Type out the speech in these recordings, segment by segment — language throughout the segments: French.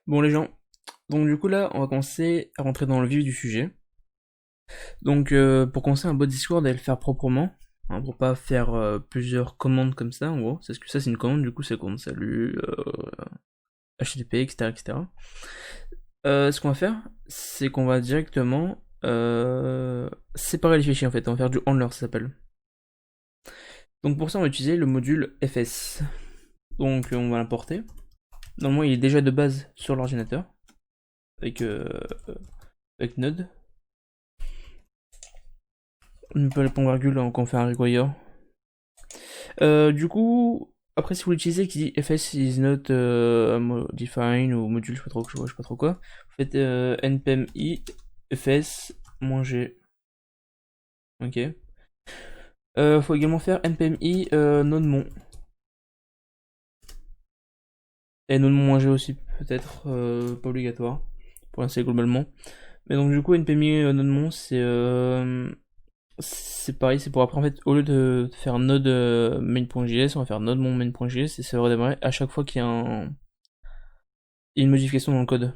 Bon les gens, donc du coup là on va commencer à rentrer dans le vif du sujet. Donc pour commencer un bot Discord et le faire proprement, hein, pour pas faire plusieurs commandes comme ça en gros, c'est que ça c'est une commande, du coup c'est commande salut, HTTP, etc. etc. Ce qu'on va faire, c'est qu'on va directement séparer les fichiers en fait, on va faire du handler ça s'appelle. Donc pour ça on va utiliser le module fs. Donc on va l'importer. Normalement il est déjà de base sur l'ordinateur, avec, avec Node. On peut les points virgule quand on fait un require. Du coup, après si vous l'utilisez qui dit fs is not define ou module, je sais pas trop quoi, vous faites npm i fs-g. Ok. Faut également faire npm i nodemon. Et nodemon-g aussi peut-être, pas obligatoire pour l'installer globalement. Mais donc du coup npm i nodemon c'est pareil, c'est pour après en fait, au lieu de faire node main.js, on va faire node mon main.js et ça va redémarrer à chaque fois qu'il y a une modification dans le code,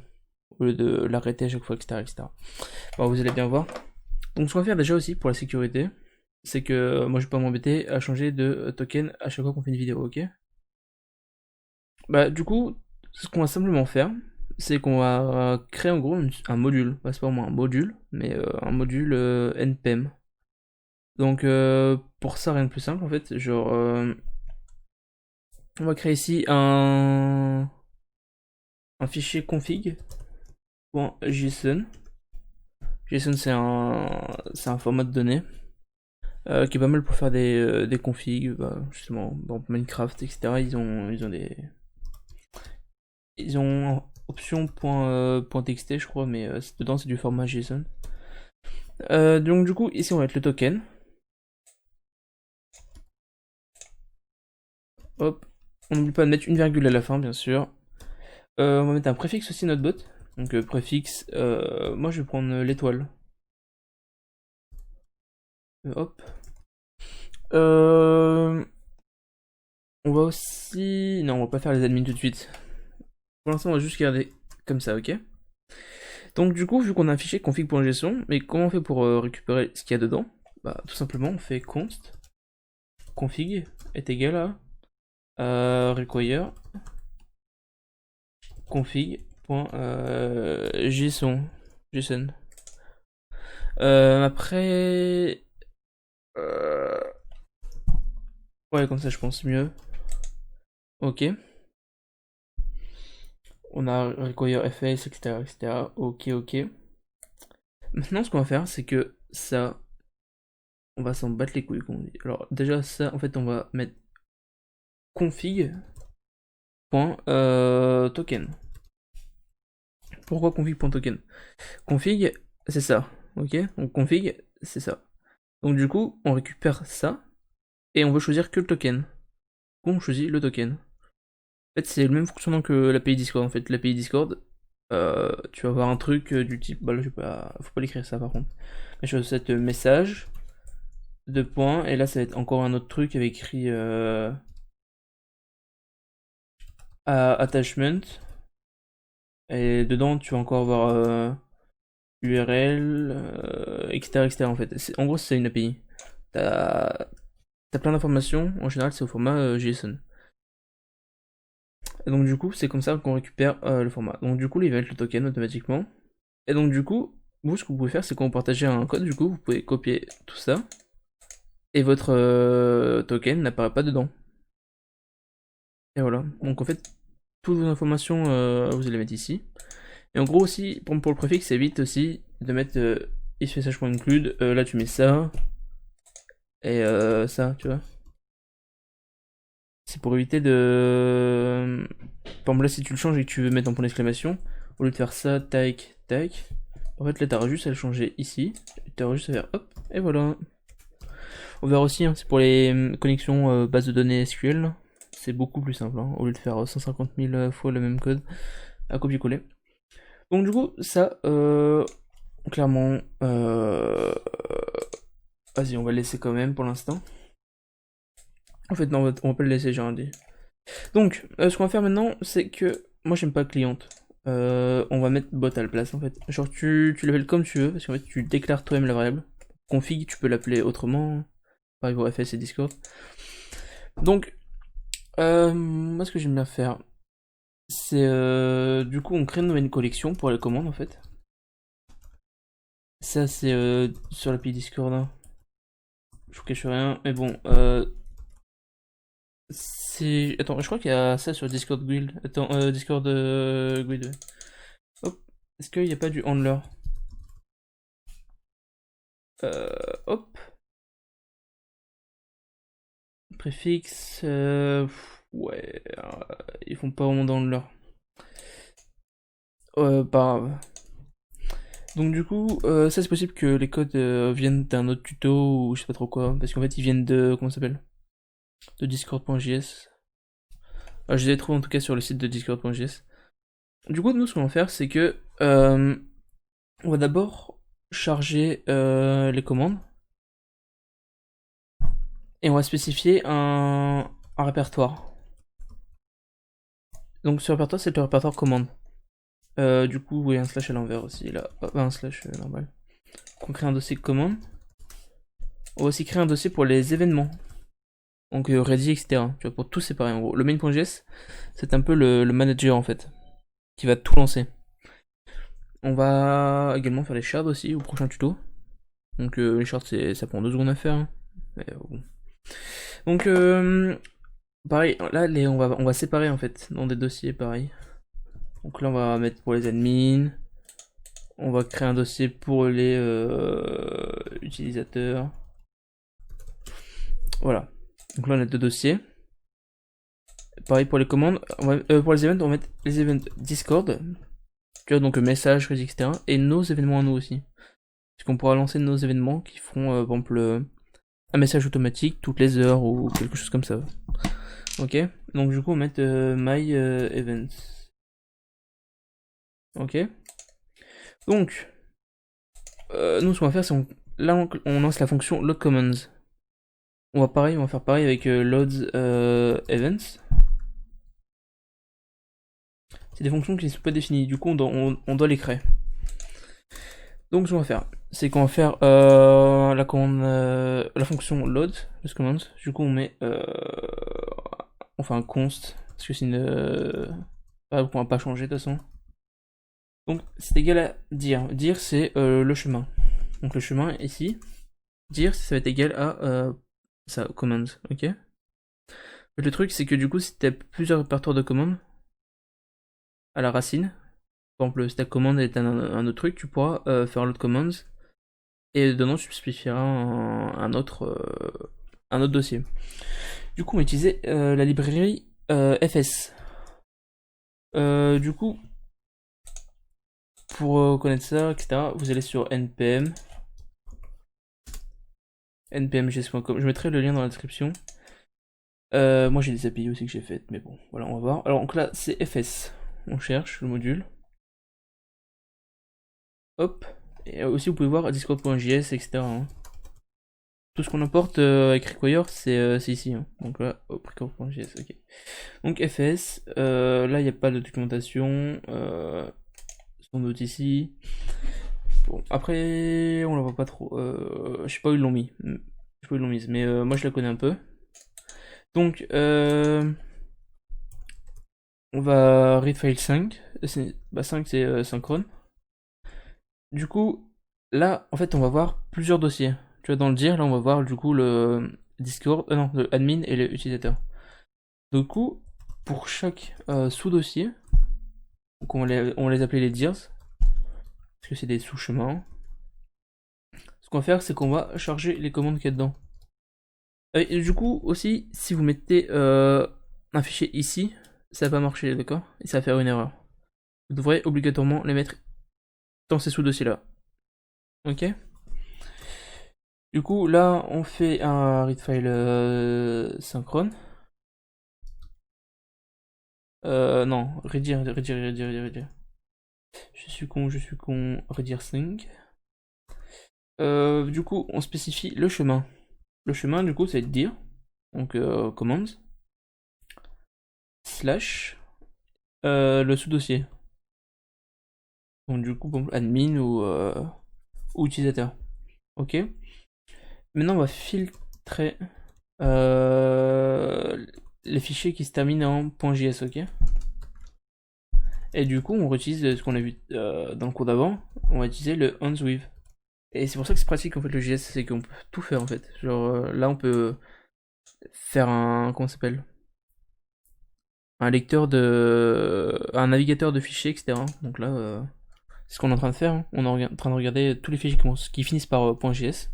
au lieu de l'arrêter à chaque fois, etc. etc. Bon, vous allez bien voir. Donc ce qu'on va faire déjà aussi pour la sécurité, c'est que moi je vais pas m'embêter à changer de token à chaque fois qu'on fait une vidéo, ok? Bah du coup, ce qu'on va simplement faire, c'est qu'on va créer en gros un module, bah, c'est pas vraiment un module, mais un module npm. Donc pour ça rien de plus simple en fait, genre on va créer ici un fichier config.json. JSON c'est un format de données qui est pas mal pour faire des configs, bah, justement dans Minecraft etc. Ils ont option .txt je crois, mais dedans c'est du format JSON. Donc du coup ici on va mettre le token. Hop, on n'oublie pas de mettre une virgule à la fin bien sûr. On va mettre un préfixe aussi notre bot. Donc préfixe, moi je vais prendre l'étoile. Hop. On va aussi... Non, on va pas faire les admins tout de suite. Pour l'instant, on va juste garder comme ça, ok? Donc du coup, vu qu'on a un fichier config.json, mais comment on fait pour récupérer ce qu'il y a dedans? Bah tout simplement, on fait const config est égal à require config.json. JSON. Après... euh, ouais, comme ça je pense mieux. Ok. On a require fs, etc., etc. Ok, ok. Maintenant, ce qu'on va faire, c'est que ça, on va s'en battre les couilles, comme on dit. Alors, déjà, ça, en fait, on va mettre config.token. Pourquoi config.token? Config, c'est ça, ok? Donc, config, c'est ça. Donc, du coup, on récupère ça et on veut choisir que le token. Donc, on choisit le token. En fait, c'est le même fonctionnement que l'API Discord. En fait, l'API Discord, tu vas avoir un truc du type. Bah là, faut pas l'écrire ça par contre. Mais je vais cette message, deux points, et là, ça va être encore un autre truc avec écrit attachment. Et dedans, tu vas encore avoir URL, etc., etc. En fait, en gros, c'est une API. T'as as plein d'informations. En général, c'est au format JSON. Et donc, du coup, c'est comme ça qu'on récupère le format. Donc, du coup, il va mettre le token automatiquement. Et donc, du coup, vous, ce que vous pouvez faire, c'est quand vous partagez un code, du coup, vous pouvez copier tout ça. Et votre token n'apparaît pas dedans. Et voilà. Donc, en fait, toutes vos informations, vous allez mettre ici. Et en gros aussi, pour le préfixe, ça évite aussi de mettre isMessage.include, là tu mets ça, et ça, tu vois. C'est pour éviter de... Par exemple là, si tu le changes et que tu veux mettre un point d'exclamation, au lieu de faire ça, tac, tac, en fait là t'as juste à le changer ici, t'as juste à faire hop, et voilà. On verra aussi, hein, c'est pour les connexions base de données SQL, c'est beaucoup plus simple, hein, au lieu de faire 150 000 fois le même code à copier-coller. Donc du coup, ça, clairement, vas-y, on va le laisser quand même pour l'instant. En fait, non, on va pas le laisser, j'ai rien dit. Donc, ce qu'on va faire maintenant, c'est que moi j'aime pas cliente. On va mettre bot à la place en fait. Genre tu l'appelles comme tu veux, parce qu'en fait tu déclares toi-même la variable. Config, tu peux l'appeler autrement, par exemple FS et Discord. Donc, moi ce que j'aime bien faire, c'est du coup on crée une nouvelle collection pour les commandes en fait. Ça c'est sur l'API Discord, hein. Je vous cache rien, mais bon, c'est... Attends, je crois qu'il y a ça sur Discord Guild. Attends, Discord Guild. Ouais. Hop, est-ce qu'il n'y a pas du handler? Hop, préfixe, ouais, ils font pas vraiment d'handler. Pas grave. Donc du coup, ça c'est possible que les codes viennent d'un autre tuto ou je sais pas trop quoi, parce qu'en fait ils viennent de, comment ça s'appelle? De discord.js. Ah, je les ai trouvés en tout cas sur le site de discord.js. Du coup, nous ce qu'on va faire, c'est que on va d'abord charger les commandes et on va spécifier un répertoire. Donc ce répertoire, c'est le répertoire commande. Du coup, oui, un slash à l'envers aussi, là. Un slash normal. On crée un dossier commande. On va aussi créer un dossier pour les événements. Donc ready, etc. Tu vois, pour tout séparer en gros. Le main.js, c'est un peu le manager en fait, qui va tout lancer. On va également faire les shards aussi au prochain tuto. Donc les shards, ça prend 2 secondes à faire, hein. Mais, bon. Donc pareil, là on va séparer en fait dans des dossiers pareil. Donc là on va mettre pour les admins. On va créer un dossier pour les utilisateurs. Voilà. Donc là on a 2 dossiers. Pareil pour les commandes. Pour les events, on va mettre les events Discord. Tu vois, donc messages, etc. Et nos événements à nous aussi. Parce qu'on pourra lancer nos événements qui feront, par exemple, un message automatique toutes les heures ou quelque chose comme ça. Ok. Donc du coup, on va mettre my events. Ok. Donc, nous, ce qu'on va faire, c'est là, on lance la fonction load commands. On va faire pareil avec loads events. C'est des fonctions qui ne sont pas définies. Du coup, on doit les créer. Donc, ce qu'on va faire, c'est qu'on va faire la commande, la fonction load, load commands. Du coup, on met, on fait un const parce que c'est une, on va pas changer de toute façon. Donc, c'est égal à dire. Dire, c'est le chemin. Donc, le chemin ici. Dire, ça va être égal à ça, commands, ok. Le truc, c'est que du coup, si tu as plusieurs répertoires de commandes à la racine, par exemple, si ta commande est un autre truc, tu pourras faire l'autre commands et dedans tu spécifieras un autre dossier. Du coup, on va utiliser la librairie FS. Du coup, pour connaître ça, etc., vous allez sur npm npmjs.com. Je mettrai le lien dans la description. Moi j'ai des API aussi que j'ai faites, mais bon, voilà, on va voir. Alors donc là, c'est FS. On cherche le module. Hop. Et aussi, vous pouvez voir discord.js, etc., hein. Tout ce qu'on importe avec require, c'est ici, hein. Donc là, hop, require.js, ok. Donc FS, là, il n'y a pas de documentation. Son note ici. Bon, après, on la voit pas trop. Je sais pas où ils l'ont mis. Je sais pas où ils l'ont mise, mais moi, je la connais un peu. Donc, on va read file 5. 5, c'est synchrone. Du coup, là, en fait, on va voir plusieurs dossiers. Tu vois, dans le dire, là, on va voir du coup le Discord, non, le admin et le utilisateur. Du coup, pour chaque sous-dossier, donc on les appelait les dirs, parce que c'est des sous-chemins. Ce qu'on va faire, c'est qu'on va charger les commandes qu'il y a dedans. Et du coup, aussi, si vous mettez un fichier ici, ça va pas marcher, d'accord? Et ça va faire une erreur. Vous devrez obligatoirement les mettre dans ces sous-dossiers-là. Ok? Du coup, là, on fait un read file synchrone. Non, redire. Je suis con, redire 5. Du coup, on spécifie le chemin. Le chemin, du coup, c'est dire, donc command, slash, le sous-dossier. Donc du coup, bon, admin ou utilisateur. Ok. Maintenant, on va filtrer les fichiers qui se terminent en .js, ok. Et du coup, on réutilise ce qu'on a vu dans le cours d'avant. On va utiliser le onceWith. Et c'est pour ça que c'est pratique en fait le JS, c'est qu'on peut tout faire en fait. Genre là, on peut faire un comment ça s'appelle, un lecteur un navigateur de fichiers, etc. Donc là, c'est ce qu'on est en train de faire, hein. On est en train de regarder tous les fichiers qui finissent par .js.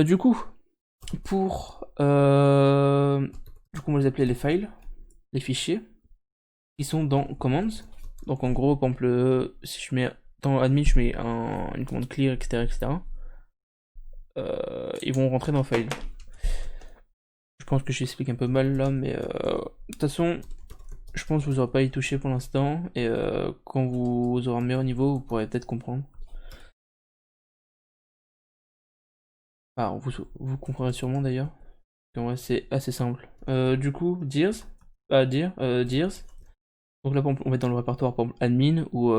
Du coup, pour du coup, on va les appeler les files, les fichiers qui sont dans commands. Donc en gros, par exemple, si je mets dans admin, je mets une commande clear, etc., etc. Ils vont rentrer dans file. Je pense que j'explique un peu mal là, mais de toute façon, je pense que vous n'aurez pas à y toucher pour l'instant. Et quand vous aurez un meilleur niveau, vous pourrez peut-être comprendre. Ah, vous comprendrez sûrement d'ailleurs. En vrai, c'est assez simple. Du coup, dirs. Donc là, on va être dans le répertoire par exemple, admin ou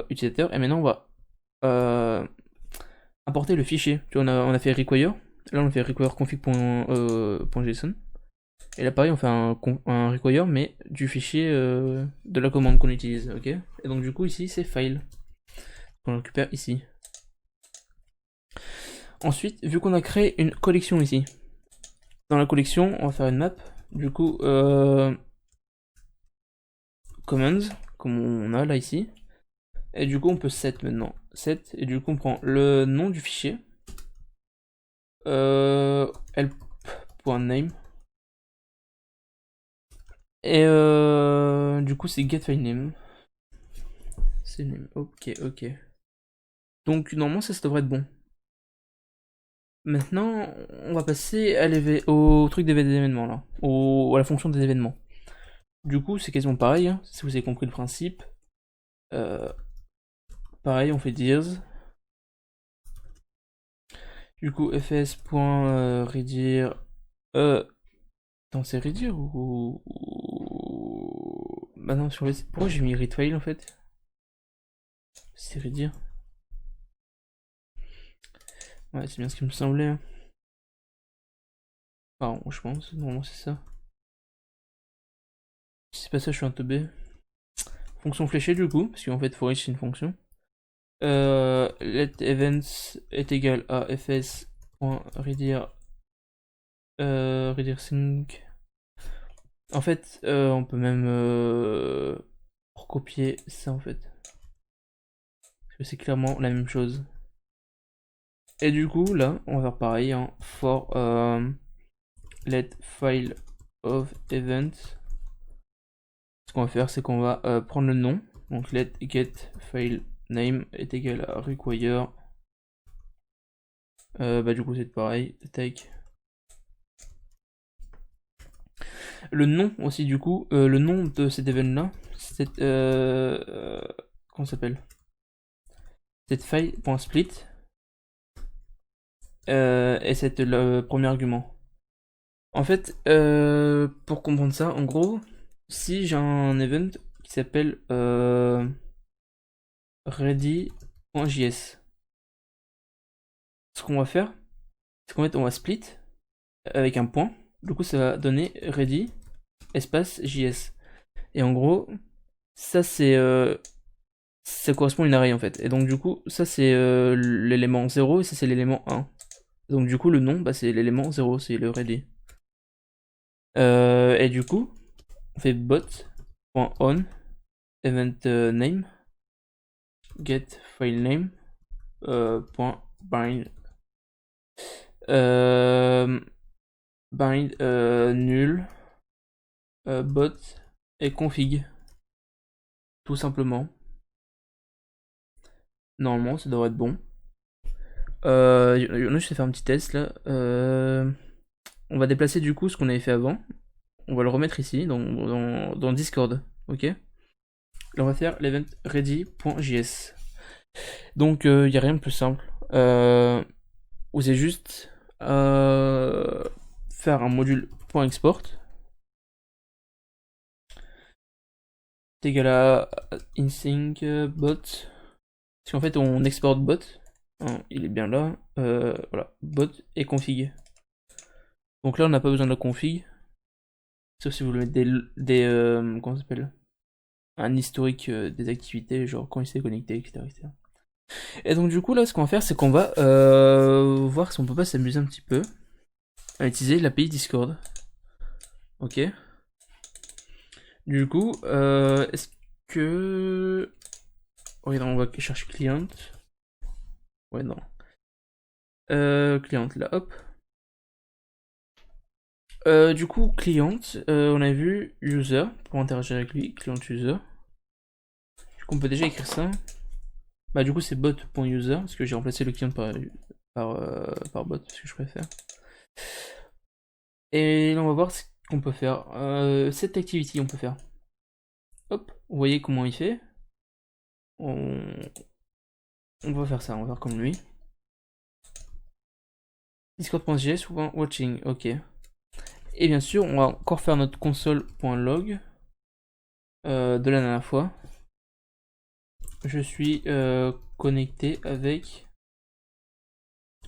utilisateur. Et maintenant, on va euh, importer le fichier. Tu vois, on a fait require. Là, on fait require config.json. Et là, pareil, on fait un require, mais du fichier de la commande qu'on utilise, ok. Et donc, du coup, ici, c'est file, qu'on récupère ici. Ensuite, vu qu'on a créé une collection ici, dans la collection, on va faire une map. Du coup, commands, comme on a là ici. Et du coup, on peut set maintenant. Set, et du coup, on prend le nom du fichier, help.name. Et du coup, c'est getFileName. C'est name. Ok, ok. Donc, normalement, ça devrait être bon. Maintenant, on va passer au truc des événements là, à la fonction des événements. Du coup, c'est quasiment pareil, hein, si vous avez compris le principe. Euh, Pareil, on fait dirs. Du coup, fs.redir. Attends, c'est redir Bah non, pourquoi j'ai mis readfile en fait? C'est redir. Ouais, c'est bien ce qui me semblait, hein. Enfin, je pense, normalement c'est ça. Si c'est pas ça, je suis un teubé. Fonction fléchée du coup, parce qu'en fait, for each c'est une fonction. Let events est égal à fs.redir redir sync. En fait, on peut même recopier ça en fait. Parce que c'est clairement la même chose. Et du coup, là, on va faire pareil, hein, for let file of event. Ce qu'on va faire, c'est qu'on va prendre le nom. Donc let get file name est égal à require. Bah du coup c'est pareil, take. Le nom aussi du coup, le nom de cet event là, c'est comment ça s'appelle, cette file.split, et c'est le premier argument. En fait, pour comprendre ça, en gros, si j'ai un event qui s'appelle ready.js, ce qu'on va faire, c'est qu'en fait on va split avec un point. Du coup, ça va donner ready espace js. Et en gros, ça c'est ça correspond à une array en fait. Et donc du coup, ça c'est l'élément 0 et ça c'est l'élément 1. Donc du coup, le nom, bah, c'est l'élément 0, c'est le ready. Et du coup, on fait bot.on event name get file name .bind bind nul bot et config, tout simplement. Normalement, ça devrait être bon. Je vais faire un petit test là. On va déplacer du coup ce qu'on avait fait avant. On va le remettre ici dans Discord. Ok. Là, on va faire l'event ready.js. Donc, il n'y a rien de plus simple. Vous avez juste faire un module .export. est égal à insync bot. Parce qu'en fait, on exporte bot. Hein, il est bien là. Voilà, bot et config. Donc là, on n'a pas besoin de la config. Sauf si vous voulez mettre comment ça s'appelle, un historique des activités, genre quand il s'est connecté, etc., etc. Et donc du coup là ce qu'on va faire c'est qu'on va voir si on peut pas s'amuser un petit peu à utiliser l'API Discord. Ok. Du coup est-ce que... Oh non, on va chercher client. Ouais non. Client là, hop. Du coup client, on a vu user pour interagir avec lui, client user. Du coup on peut déjà écrire ça. Bah du coup c'est bot.user parce que j'ai remplacé le client par bot parce que je préfère. Et là on va voir ce qu'on peut faire. Cette activity on peut faire. Hop, vous voyez comment il fait. On va faire ça, on va faire comme lui. Discord.js ou watching, ok. Et bien sûr on va encore faire notre console.log de la dernière fois. Je suis connecté avec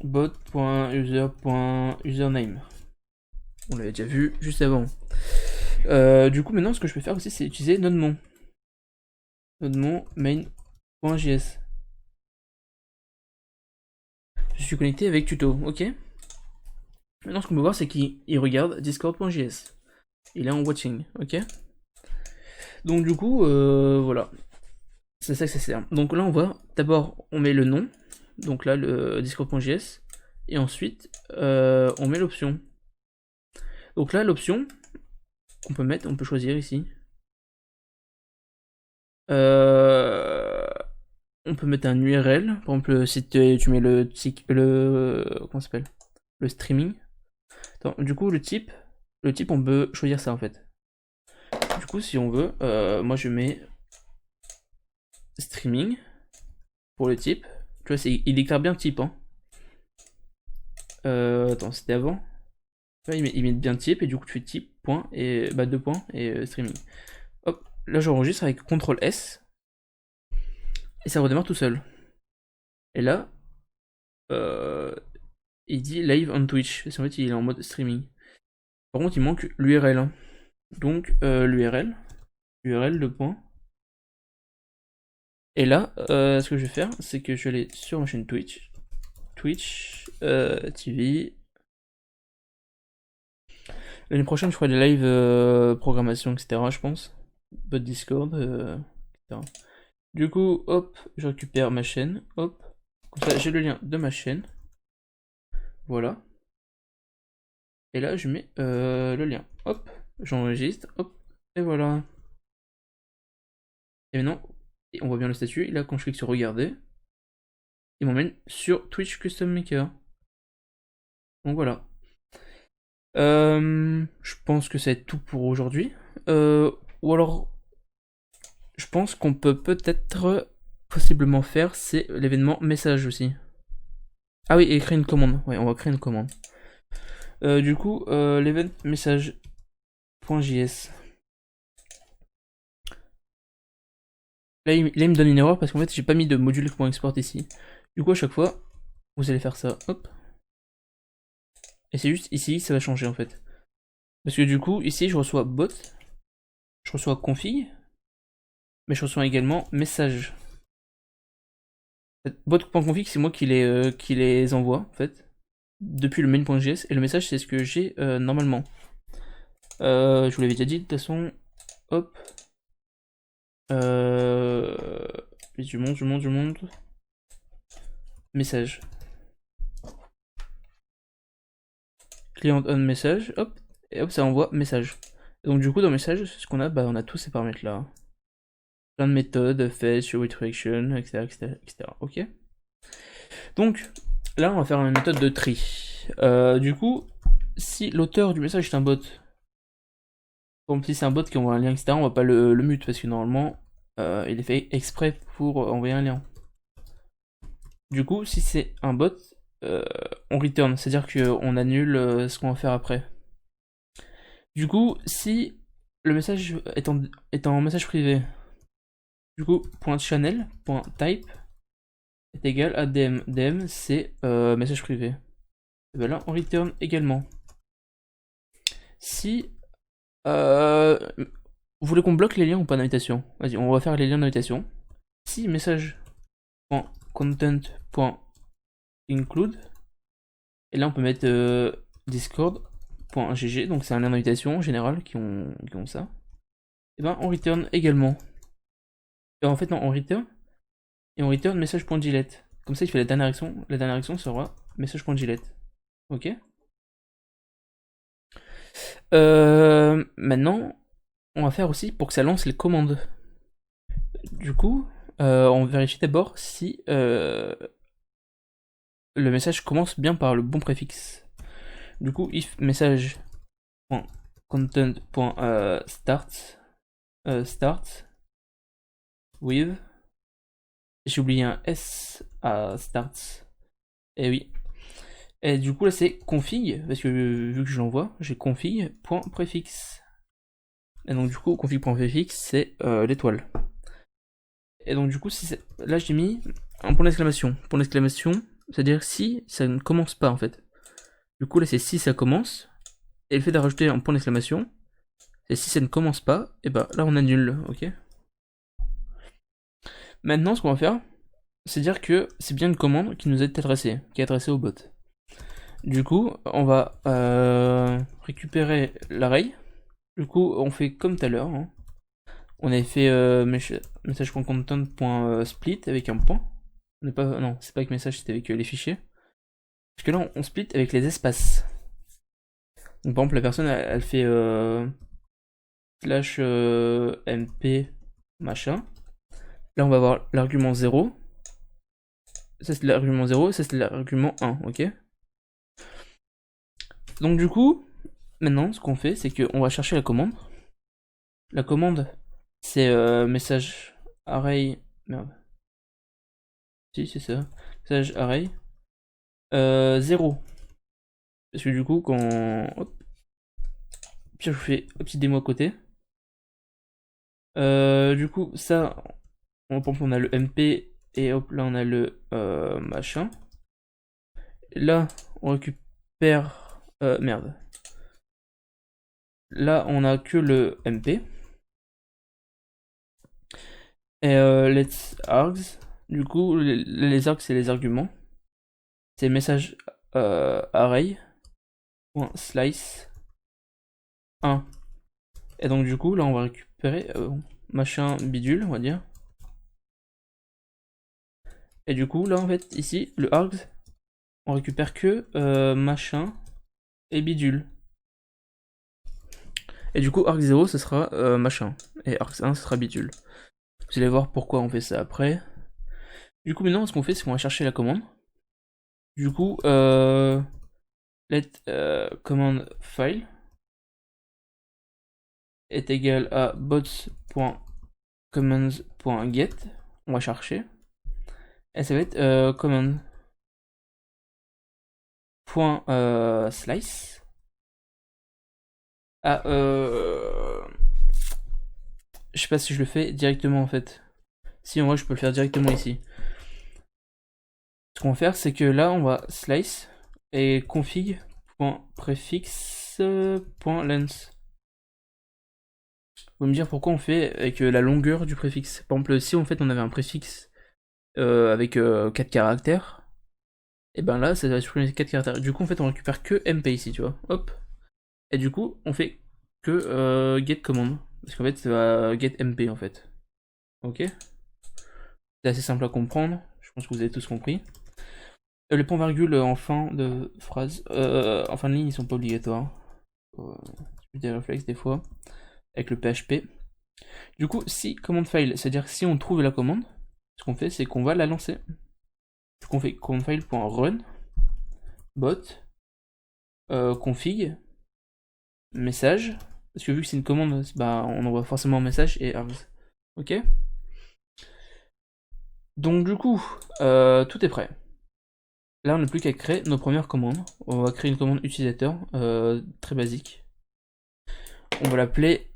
bot.user.username. On l'avait déjà vu juste avant. Du coup, maintenant, ce que je peux faire aussi, c'est utiliser nodemon. Nodemon main.js. Je suis connecté avec tuto, ok. Maintenant, ce qu'on peut voir, c'est qu'il regarde discord.js. Il est en watching, ok. Donc, du coup, voilà. C'est ça que ça sert. Donc là, on voit, d'abord, on met le nom. Donc là, le discord.js. Et ensuite, on met l'option. Donc là, l'option qu'on peut mettre, on peut choisir ici. On peut mettre un URL. Par exemple, si tu mets comment ça s'appelle, le streaming. Attends, du coup, le type, on peut choisir ça en fait. Du coup, si on veut, moi je mets streaming pour le type. Tu vois, il déclare bien type. Hein. Attends, c'était avant. Là, il met bien type et du coup, tu fais type, point, et bah, 2 points et streaming. Hop, là j'enregistre avec CTRL S et ça redémarre tout seul. Et là, il dit live on Twitch. En fait, il est en mode streaming. Par contre, il manque l'URL. Hein. Donc, l'URL, de point. Et là, ce que je vais faire, c'est que je vais aller sur ma chaîne Twitch. Twitch TV. L'année prochaine, je ferai des lives programmation, etc. Je pense. Bot Discord, etc. Du coup, hop, je récupère ma chaîne. Hop. Comme ça, j'ai le lien de ma chaîne. Voilà. Et là, je mets le lien. Hop, j'enregistre. Hop, et voilà. Et maintenant, on voit bien le statut. Et là, quand je clique sur regarder, il m'emmène sur Twitch Custom Maker. Donc voilà. Je pense que ça va être tout pour aujourd'hui. Ou alors, je pense qu'on peut peut-être possiblement faire, c'est l'événement message aussi. Ah oui, et créer une commande. Ouais, on va créer une commande. Du coup, l'event message.js. Là, il me donne une erreur parce qu'en fait, j'ai pas mis de module.export ici. Du coup, à chaque fois, vous allez faire ça. Hop. Et c'est juste ici, ça va changer en fait. Parce que du coup, ici, je reçois bot, je reçois config, mais je reçois également message. Bot.config, c'est moi qui les envoie en fait, depuis le main.js, et le message, c'est ce que j'ai normalement. Je vous l'avais déjà dit, de toute façon, hop. Je monte. Message. Client on message, hop, et hop, ça envoie message. Et donc du coup, dans message, ce qu'on a, bah, on a tous ces paramètres là. Plein de méthodes, fetch, show redirection, etc., etc. Ok. Donc là, on va faire une méthode de tri. Du coup, si l'auteur du message est un bot, par exemple si c'est un bot qui envoie un lien, etc., on va pas le mute parce que normalement, il est fait exprès pour envoyer un lien. Du coup, si c'est un bot, on return, c'est-à-dire qu'on annule ce qu'on va faire après. Du coup, si le message est en message privé, Du coup, .channel.type est égal à DM. DM, c'est message privé. Et ben là, on return également. Si vous voulez qu'on bloque les liens ou pas d'invitation, vas-y, on va faire les liens d'invitation. Si message.content.include, et là on peut mettre discord.gg, donc c'est un lien d'invitation général qui ont ça. Et ben on return également. Et en fait non, on return et on return message.gillette. Comme ça il fait la dernière action sera message.gillette. Ok. Maintenant, on va faire aussi pour que ça lance les commandes. Du coup, on vérifie d'abord si le message commence bien par le bon préfixe. Du coup, if message.content.start start with, j'ai oublié un S à start. Et oui. Et du coup là c'est config, parce que vu que je l'envoie, j'ai config.préfixe. Et donc du coup config.préfixe c'est l'étoile. Et donc du coup si là j'ai mis un point d'exclamation. Point d'exclamation, c'est-à-dire si ça ne commence pas en fait. Du coup là c'est si ça commence. Et le fait de rajouter un point d'exclamation, c'est si ça ne commence pas, et bah là on annule, ok. Maintenant ce qu'on va faire, c'est dire que c'est bien une commande qui nous est adressée, qui est adressée au bot. Du coup, on va récupérer l'array. Du coup, on fait comme tout à l'heure. Hein. On avait fait message.content.split avec un point. On n'est pas, non, c'est pas avec message, c'était avec les fichiers. Parce que là, on split avec les espaces. Donc, par exemple, la personne, elle fait slash mp machin. Là, on va avoir l'argument 0. Ça, c'est l'argument 0. Ça, c'est l'argument 1. Ok. Donc, du coup, maintenant, ce qu'on fait, c'est qu'on va chercher la commande. La commande, c'est message array. Merde. Si, c'est ça. Message array. 0. Parce que du coup, quand. Hop. Puis je vous fais un petit démo à côté. Du coup, ça. On a le MP. Et hop, là, on a le machin. Là, on récupère. Merde. Là, on a que le MP. Et let's args. Du coup, les args, c'est les arguments. C'est message array. Slice 1. Et donc, du coup, là, on va récupérer machin bidule, on va dire. Et du coup, là, en fait, ici, le args, on récupère que machin et bidule. Et du coup, arg 0, ce sera machin. Et arg 1, ce sera bidule. Vous allez voir pourquoi on fait ça après. Du coup, maintenant, ce qu'on fait, c'est qu'on va chercher la commande. Du coup, let command file est égal à bots.commands.get. On va chercher. Et ça va être command .slice. Ah, je sais pas si je le fais directement en fait. Si, en vrai, je peux le faire directement ici. Ce qu'on va faire, c'est que là, on va slice et config.préfixe.length. Vous me dire pourquoi on fait avec la longueur du préfixe. Par exemple, si en fait on avait un préfixe avec 4 caractères, et ben là, ça va supprimer 4 caractères. Du coup, en fait, on récupère que MP ici, tu vois. Hop. Et du coup, on fait que get command. Parce qu'en fait, ça va get MP en fait. Ok. C'est assez simple à comprendre. Je pense que vous avez tous compris. Les points virgules en fin de phrase, en fin de ligne, ils sont pas obligatoires. C'est des réflexes des fois. Avec le PHP. Du coup, si command file, c'est-à-dire si on trouve la commande, ce qu'on fait, c'est qu'on va la lancer. Du coup, on fait command file.run bot config message. Parce que vu que c'est une commande, bah, on envoie forcément un message et args. Ok. Donc du coup, tout est prêt. Là, on n'a plus qu'à créer nos premières commandes. On va créer une commande utilisateur très basique. On va l'appeler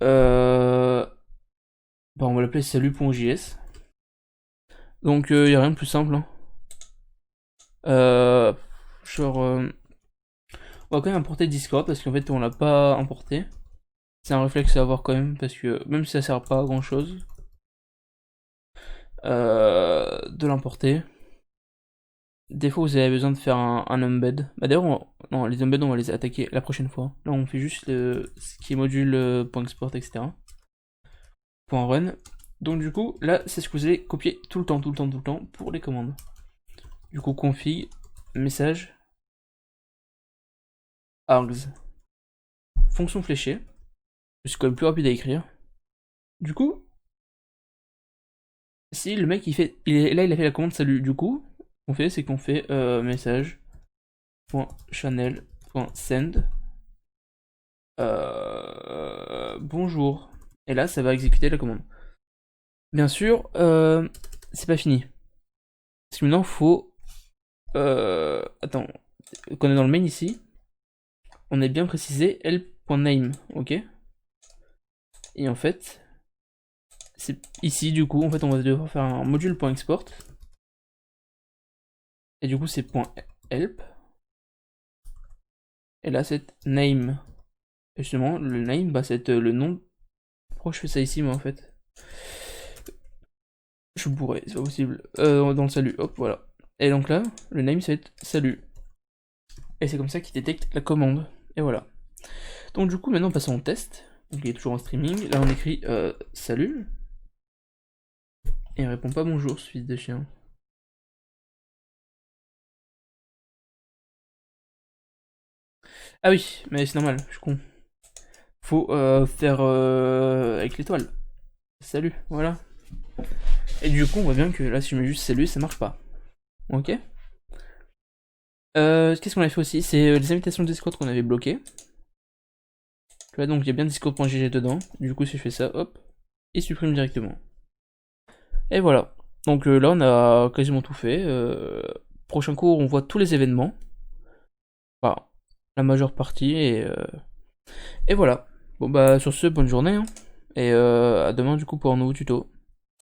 salut.js. Donc il y a rien de plus simple, hein. Euh, genre, on va quand même importer Discord parce qu'en fait on l'a pas importé. C'est un réflexe à avoir quand même parce que même si ça sert pas à grand chose, de l'importer. Des fois vous avez besoin de faire un embed. Bah d'ailleurs, non, les embeds on va les attaquer la prochaine fois. Là on fait juste ce qui est module .export, etc. .run. Donc du coup, là c'est ce que vous allez copier tout le temps, tout le temps, tout le temps pour les commandes. Du coup, config, message, args, fonction fléchée. C'est quand même plus rapide à écrire. Du coup, si le mec il fait, là il a fait la commande salut. Du coup, ce qu'on fait, c'est qu'on fait message.channel.send bonjour. Et là, ça va exécuter la commande. Bien sûr, c'est pas fini. Parce que maintenant, faut... attends, qu'on est dans le main ici, on est bien précisé help.name, ok. Et en fait, c'est ici, du coup, en fait, on va devoir faire un module.export. Et du coup, c'est .help. Et là, c'est name. Et justement, le name, bah, c'est le nom. Pourquoi je fais ça ici, moi, en fait? Je suis bourré, c'est pas possible. Dans le salut, hop, voilà. Et donc là, le name, ça va être salut. Et c'est comme ça qu'il détecte la commande. Et voilà. Donc du coup, maintenant, passons au test. Donc il est toujours en streaming. Là, on écrit salut. Et il répond pas bonjour, ce fils de chien. Ah oui, mais c'est normal, je suis con. Faut faire avec l'étoile. Salut, voilà. Et du coup, on voit bien que là, si je mets juste salut, ça marche pas. Ok. Qu'est-ce qu'on a fait aussi? C'est les invitations de Discord qu'on avait bloquées. Là, donc il y a bien discord.gg dedans. Du coup, si je fais ça, hop, il supprime directement. Et voilà. Donc là, on a quasiment tout fait. Prochain cours, on voit tous les événements. Enfin, la majeure partie. Et voilà. Bon, bah, sur ce, bonne journée, hein. Et à demain, du coup, pour un nouveau tuto.